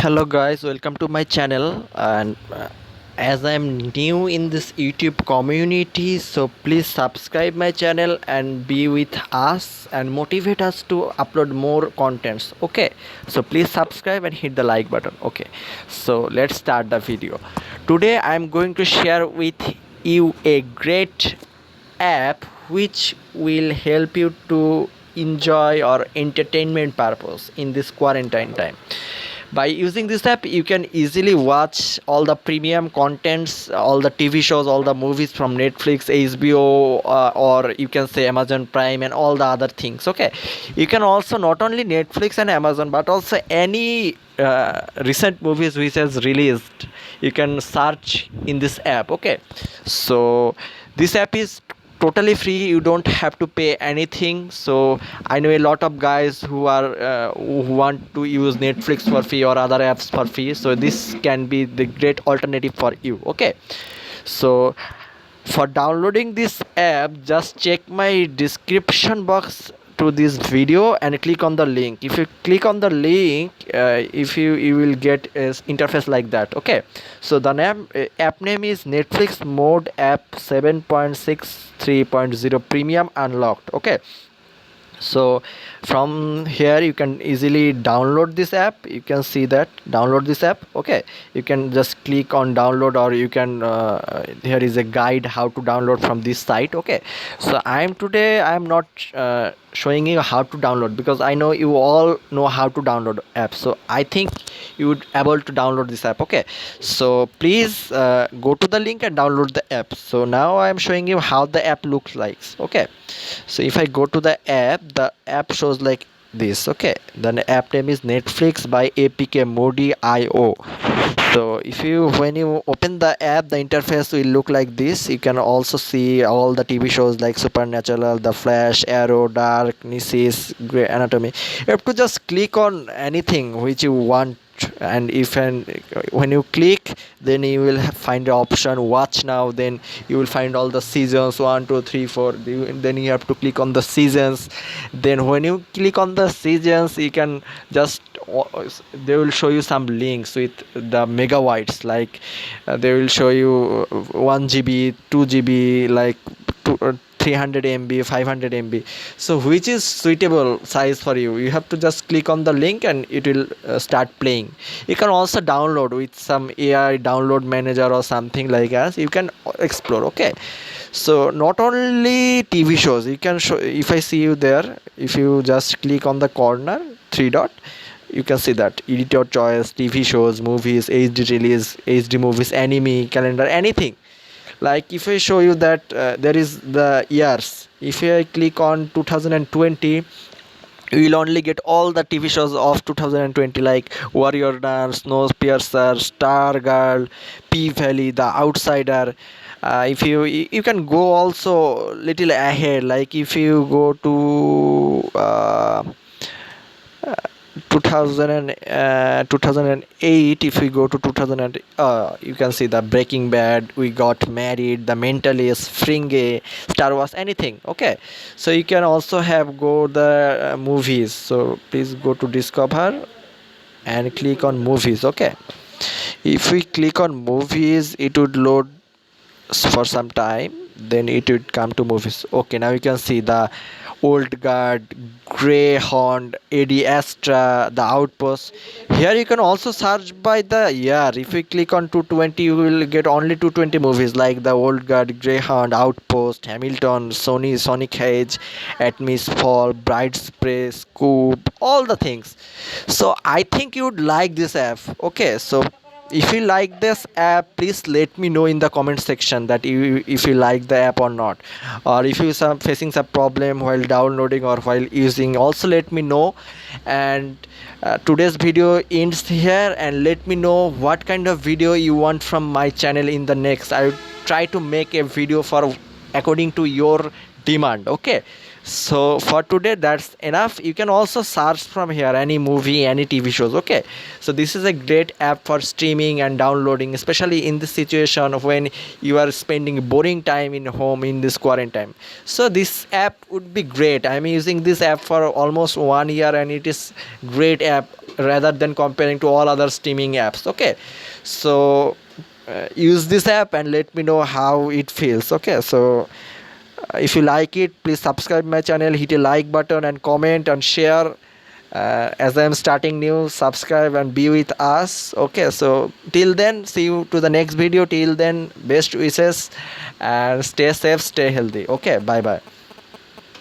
Hello guys, welcome to my channel. And as I'm new in this YouTube community, so please subscribe my channel and be with us and motivate us to upload more contents. Okay, so please subscribe and hit the like button. Okay, so let's start the video. Today I'm going to share with you a great app which will help you to enjoy or entertainment purpose in this quarantine time. By using this app you can easily watch all the premium contents, all the TV shows, all the movies from Netflix, HBO, or you can say Amazon Prime and all the other things. Okay, you can also not only Netflix and Amazon but also any recent movies which has released, you can search in this app. Okay, so this app is totally free, you don't have to pay anything. So I know a lot of guys who are who want to use Netflix for free or other apps for free, so this can be the great alternative for you. Okay, so for downloading this app, just check my description box to this video and click on the link. If you click on the link, if you will get a interface like that. Okay, so the app name is Netflix Mode App 7.63.0 Premium Unlocked. Okay, so from here you can easily download this app. You can see that download this app. Okay, you can just click on download, or you can here is a guide how to download from this site. Okay, so I'm not showing you how to download because I know you all know how to download apps, so I think you would able to download this app. Okay, so please go to the link and download the app. So now I am showing you how the app looks like. Okay, so if I go to the app shows like this. Okay, the app name is Netflix by APK Modi IO. So if you when you open the app, the interface will look like this. You can also see all the TV shows like Supernatural, The Flash, Arrow, Dark, Nemesis, Grey Anatomy. You have to just click on anything which you want, and when you click, then you will find the option watch now. Then you will find all the seasons 1 2 3 4. Then you have to click on the seasons. Then when you click on the seasons, you can just they will show you some links with the megabytes, like they will show you 1 GB, 2 GB, like 300 MB, 500 MB. So which is suitable size for you? You have to just click on the link and it will start playing. You can also download with some AI download manager or something like as you can explore. Okay, so not only TV shows, you can show. If I see you there, if you just click on the corner 3 dot, you can see that edit your choice, TV shows, movies, HD release, HD movies, anime, calendar, anything. Like if I show you that there is the years, if I click on 2020, you will only get all the TV shows of 2020 like Warrior Dance, Snowpiercer, Stargirl, P Valley, The Outsider. If you can go also little ahead, like if you go to 2008, if we go to 2000, you can see the Breaking Bad, We Got Married, The Mentalist, Fringe, Star Wars, anything. Okay, so you can also have go the movies. So please go to Discover and click on movies. Okay, if we click on movies, it would load for some time, then it would come to movies. Okay, now you can see the Old Guard, Greyhound, Ad Astra, The Outpost. Here you can also search by the year. If you click on 220, you will get only 220 movies like The Old Guard, Greyhound, Outpost, Hamilton, Sonic Hedge, Atmis Fall, Bride's Prey, Scoop, all the things. So I think you would like this app. Okay, so if you like this app, please let me know in the comment section that if you like the app or not, or if you are facing some problem while downloading or while using, also let me know. And today's video ends here, and let me know what kind of video you want from my channel in the next. I will try to make a video for according to your demand. Okay, So for today that's enough. You can also search from here any movie, any TV shows. Okay, so this is a great app for streaming and downloading, especially in the situation of when you are spending boring time in home in this quarantine. So this app would be great. I'm using this app for almost 1 year and it is great app rather than comparing to all other streaming apps. Okay, so use this app and let me know how it feels. Okay, so if you like it, please subscribe my channel, hit a like button and comment and share. As I am starting new, subscribe and be with us. Okay, so till then, see you to the next video. Till then, best wishes and stay safe, stay healthy. Okay, bye bye.